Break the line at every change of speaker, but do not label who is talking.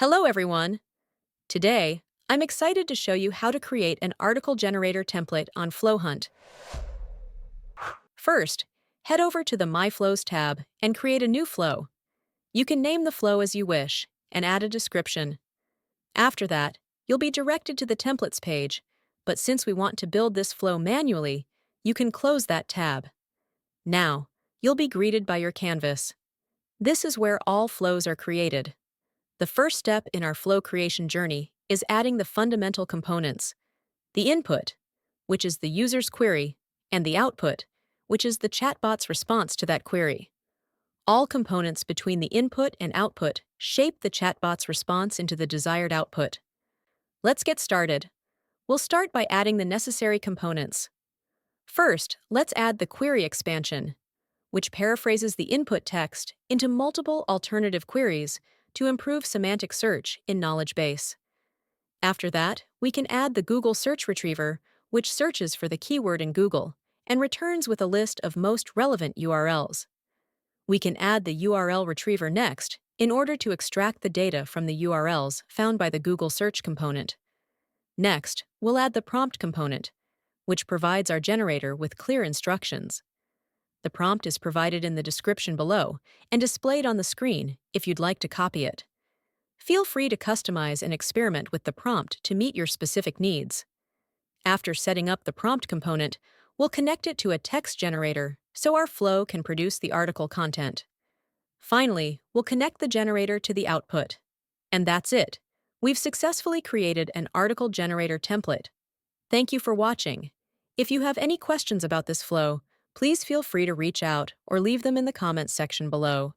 Hello, everyone. Today, I'm excited to show you how to create an article generator template on FlowHunt. First, head over to the My Flows tab and create a new flow. You can name the flow as you wish and add a description. After that, you'll be directed to the Templates page, but since we want to build this flow manually, you can close that tab. Now, you'll be greeted by your canvas. This is where all flows are created. The first step in our flow creation journey is adding the fundamental components: the input, which is the user's query, and the output, which is the chatbot's response to that query. All components between the input and output shape the chatbot's response into the desired output. Let's get started. We'll start by adding the necessary components. First, let's add the query expansion, which paraphrases the input text into multiple alternative queries to improve semantic search in Knowledge Base. After that, we can add the Google Search Retriever, which searches for the keyword in Google and returns with a list of most relevant URLs. We can add the URL retriever next in order to extract the data from the URLs found by the Google Search component. Next, we'll add the prompt component, which provides our generator with clear instructions. The prompt is provided in the description below and displayed on the screen if you'd like to copy it. Feel free to customize and experiment with the prompt to meet your specific needs. After setting up the prompt component, we'll connect it to a text generator so our flow can produce the article content. Finally, we'll connect the generator to the output. And that's it. We've successfully created an article generator template. Thank you for watching. If you have any questions about this flow, please feel free to reach out or leave them in the comments section below.